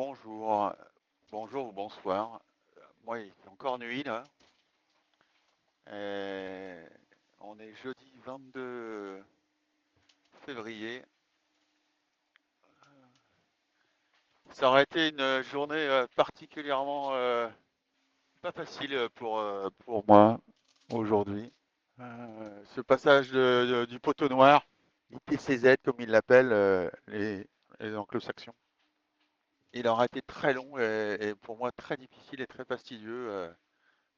bonjour, bonjour ou bonsoir. Moi, il fait encore nuit là. Et on est jeudi 22 février. Ça aurait été une journée particulièrement pas facile pour moi aujourd'hui. Ce passage du poteau noir, IPCZ comme ils l'appellent les anglo-saxons, il aurait été très long et pour moi très difficile et très fastidieux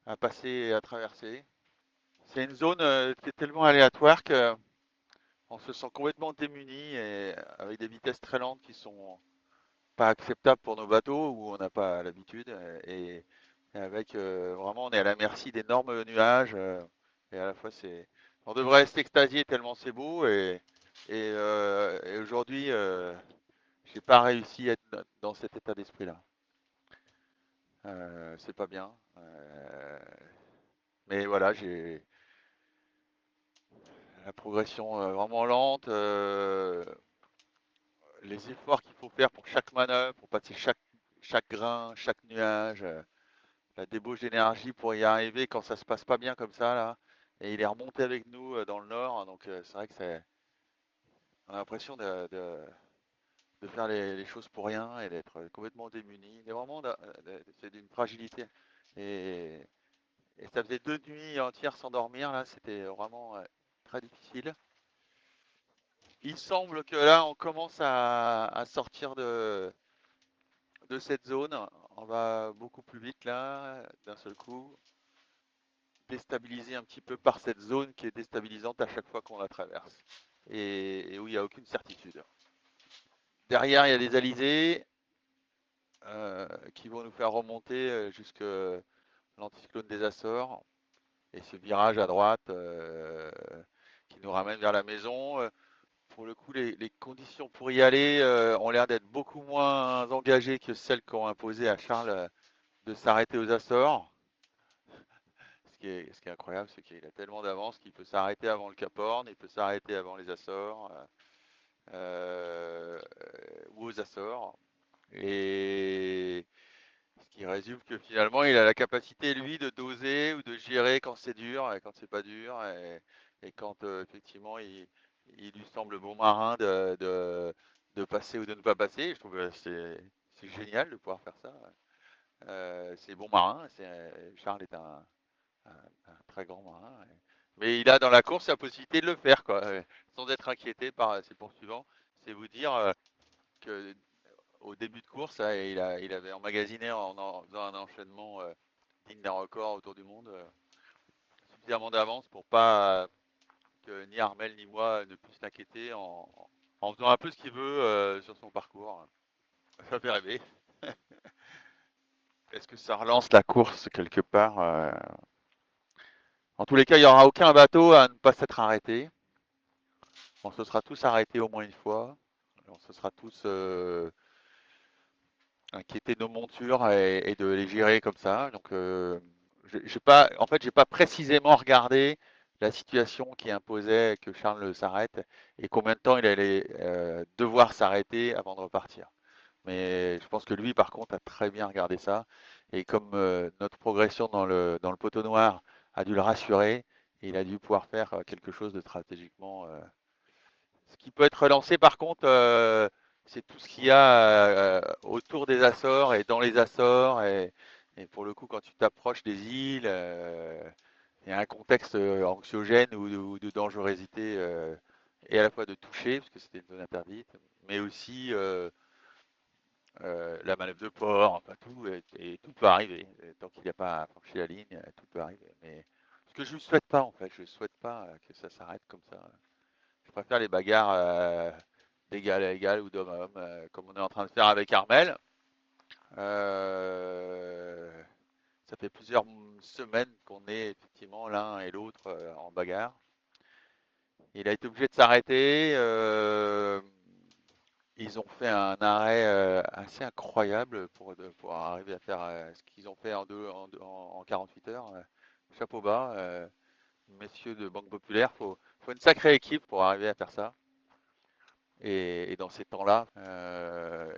à passer et à traverser. C'est une zone qui est tellement aléatoire qu'on se sent complètement démuni et avec des vitesses très lentes qui sont pas acceptables pour nos bateaux où on n'a pas l'habitude et avec vraiment on est à la merci d'énormes nuages et à la fois c'est on devrait rester extasié tellement c'est beau et aujourd'hui j'ai pas réussi à être dans cet état d'esprit-là. C'est pas bien. Mais voilà, j'ai la progression vraiment lente. Les efforts qu'il faut faire pour chaque manœuvre, pour passer chaque grain, chaque nuage, la débauche d'énergie pour y arriver quand ça se passe pas bien comme ça là. Et il est remonté avec nous dans le nord, hein, donc c'est vrai que on a l'impression de faire les choses pour rien et d'être complètement démuni. Il est vraiment, c'est d'une fragilité. Et, et ça faisait 2 nuits entières sans dormir là, c'était vraiment très difficile. Il semble que là on commence à sortir de cette zone. On va beaucoup plus vite là, d'un seul coup, déstabilisé un petit peu par cette zone qui est déstabilisante à chaque fois qu'on la traverse et où il n'y a aucune certitude. Derrière, il y a des alizés qui vont nous faire remonter jusque l'anticyclone des Açores et ce virage à droite qui nous ramène vers la maison. Pour le coup, les conditions pour y aller ont l'air d'être beaucoup moins engagées que celles qu'ont imposées à Charles de s'arrêter aux Açores. Ce qui est incroyable, c'est qu'il a tellement d'avance qu'il peut s'arrêter avant le Cap Horn, il peut s'arrêter avant les Açores euh, ou aux Açores. Et ce qui résume que finalement, il a la capacité, lui, de doser ou de gérer quand c'est dur et quand c'est pas dur. Et quand effectivement, il lui semble bon marin de passer ou de ne pas passer. Je trouve que c'est génial de pouvoir faire ça. C'est bon marin. Charles est un très grand marin. Mais il a dans la course la possibilité de le faire, quoi, sans être inquiété par ses poursuivants. C'est vous dire que au début de course, il avait emmagasiné en faisant un enchaînement digne d'un record autour du monde, suffisamment d'avance pour pas que ni Armel ni moi ne puissent l'inquiéter en faisant un peu ce qu'il veut sur son parcours. Ça fait rêver. Est-ce que ça relance la course quelque part En tous les cas, il n'y aura aucun bateau à ne pas s'être arrêté. On se sera tous arrêtés au moins une fois. On se sera tous inquiétés de nos montures et de les gérer comme ça. Donc, j'ai pas, en fait, j'ai pas précisément regardé la situation qui imposait que Charles s'arrête et combien de temps il allait devoir s'arrêter avant de repartir. Mais je pense que lui, par contre, a très bien regardé ça. Et comme notre progression dans le poteau noir a dû le rassurer, il a dû pouvoir faire quelque chose de stratégiquement ce qui peut être relancé par contre, c'est tout ce qu'il y a autour des Açores et dans les Açores. Et pour le coup, quand tu t'approches des îles, il y a un contexte anxiogène ou de dangerosité et à la fois de toucher, parce que c'était une zone interdite, mais aussi la manœuvre de port, enfin tout, et tout peut arriver. Tant qu'il n'y a pas franchi la ligne, tout peut arriver. Mais ce que je ne souhaite pas en fait, je ne souhaite pas que ça s'arrête comme ça. Je préfère les bagarres d'égal à égal ou d'homme à homme, comme on est en train de faire avec Armel. Euh, Ça fait plusieurs semaines qu'on est effectivement l'un et l'autre en bagarre. Il a été obligé de s'arrêter. Ils ont fait un arrêt assez incroyable pour arriver à faire ce qu'ils ont fait en 48 heures. Chapeau bas, messieurs de Banque Populaire, faut une sacrée équipe pour arriver à faire ça. et dans ces temps-là.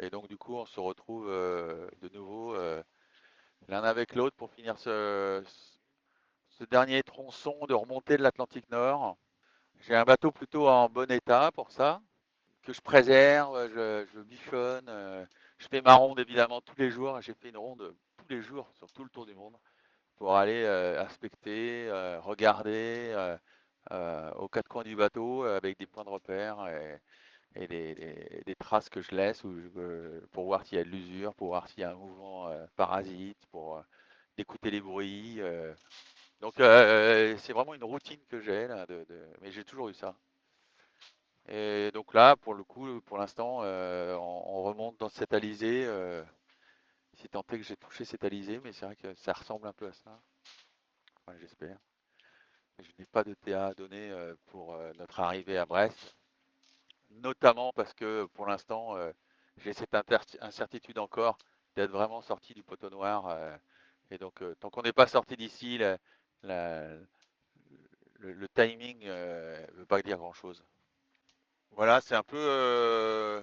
Et donc du coup, on se retrouve de nouveau l'un avec l'autre pour finir ce dernier tronçon de remontée de l'Atlantique Nord. J'ai un bateau plutôt en bon état pour ça, que je préserve, je bichonne, je fais ma ronde évidemment tous les jours. J'ai fait une ronde tous les jours sur tout le tour du monde pour aller inspecter, regarder aux quatre coins du bateau avec des points de repère et des traces que je laisse pour voir s'il y a de l'usure, pour voir s'il y a un mouvement parasite, pour d'écouter les bruits. Donc c'est vraiment une routine que j'ai là, mais j'ai toujours eu ça. Et donc là, pour le coup, pour l'instant, on remonte dans cet alizé. Si tant est que j'ai touché cet alizé, mais c'est vrai que ça ressemble un peu à ça. Enfin, j'espère. Je n'ai pas de TA à donner pour notre arrivée à Brest, notamment parce que pour l'instant, j'ai cette incertitude encore d'être vraiment sorti du poteau noir. Et donc, tant qu'on n'est pas sorti d'ici, la- le timing ne veut pas dire grand-chose. Voilà, c'est un peu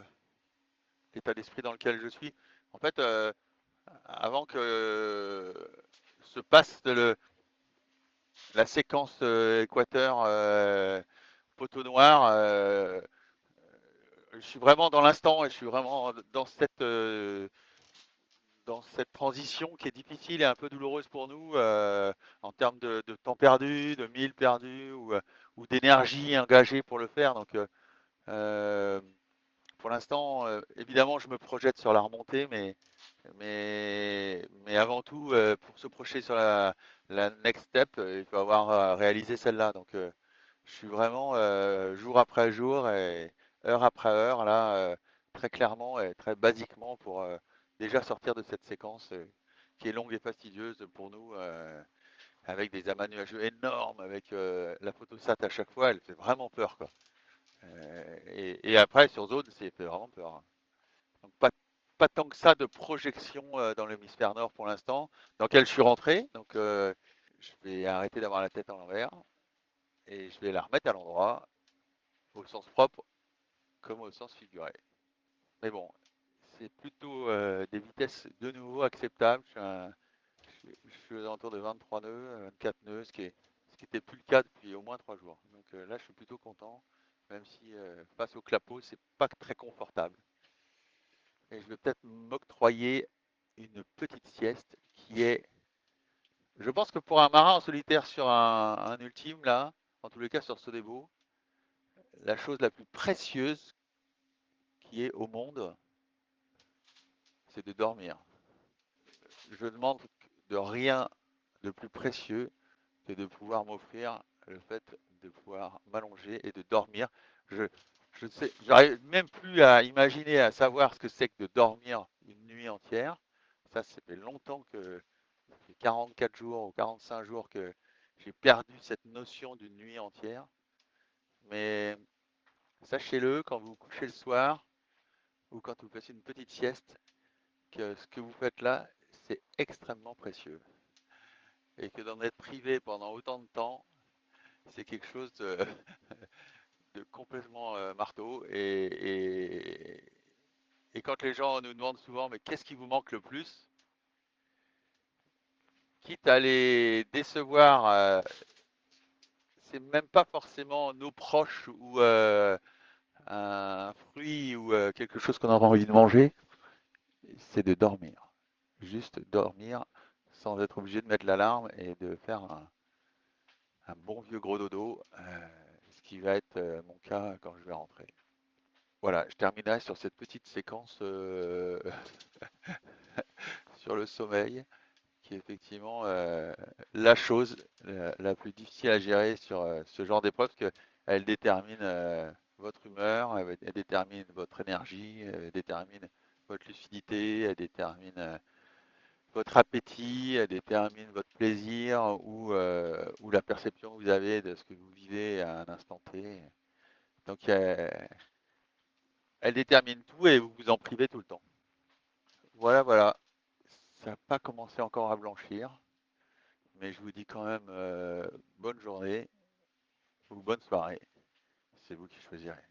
l'état d'esprit dans lequel je suis. En fait, avant que se passe la séquence Équateur poteau noir, je suis vraiment dans l'instant et je suis vraiment dans cette transition qui est difficile et un peu douloureuse pour nous en termes de temps perdu, de mille perdus ou d'énergie engagée pour le faire. Donc, euh, pour l'instant, évidemment, je me projette sur la remontée, mais avant tout, pour se projeter sur la next step, il faut avoir réalisé celle-là. Donc, je suis vraiment jour après jour et heure après heure, là, très clairement et très basiquement pour déjà sortir de cette séquence qui est longue et fastidieuse pour nous, avec des amas nuageux énormes, avec la photosat à chaque fois, elle fait vraiment peur, quoi. Et après, sur zone, c'est fait vraiment peur, hein. Donc, pas tant que ça de projection dans l'hémisphère nord pour l'instant, dans lequel je suis rentré. Donc, je vais arrêter d'avoir la tête à l'envers et je vais la remettre à l'endroit, au sens propre comme au sens figuré. Mais bon, c'est plutôt des vitesses de nouveau acceptables. Je suis aux alentours de 23 nœuds, 24 nœuds, ce qui était plus le cas depuis au moins 3 jours. Donc là, je suis plutôt content, même si face au clapot, c'est pas très confortable. Et je vais peut-être m'octroyer une petite sieste qui est, je pense que pour un marin en solitaire sur un ultime, là, en tous les cas sur Sodebo, la chose la plus précieuse qui est au monde, c'est de dormir. Je demande de rien de plus précieux que de pouvoir m'offrir le fait de pouvoir m'allonger et de dormir. Je, je sais, j'arrive même plus à imaginer, à savoir ce que c'est que de dormir une nuit entière. Ça fait longtemps que, ça fait 44 jours ou 45 jours que j'ai perdu cette notion d'une nuit entière. Mais sachez-le, quand vous vous couchez le soir ou quand vous faites une petite sieste, que ce que vous faites là, c'est extrêmement précieux. Et que d'en être privé pendant autant de temps, c'est quelque chose de complètement marteau. Et quand les gens nous demandent souvent, mais qu'est-ce qui vous manque le plus? Quitte à les décevoir, c'est même pas forcément nos proches ou un fruit ou quelque chose qu'on a envie de manger, c'est de dormir. Juste dormir sans être obligé de mettre l'alarme et de faire un bon vieux gros dodo, ce qui va être mon cas quand je vais rentrer. Voilà, je terminerai sur cette petite séquence sur le sommeil, qui est effectivement la chose la plus difficile à gérer sur ce genre d'épreuve, parce qu'elle détermine votre humeur, elle détermine votre énergie, elle détermine votre lucidité, elle détermine votre appétit, elle détermine votre plaisir ou la perception que vous avez de ce que vous vivez à un instant T. Donc elle détermine tout et vous vous en privez tout le temps. Voilà, voilà. Ça n'a pas commencé encore à blanchir, mais je vous dis quand même bonne journée ou bonne soirée. C'est vous qui choisirez.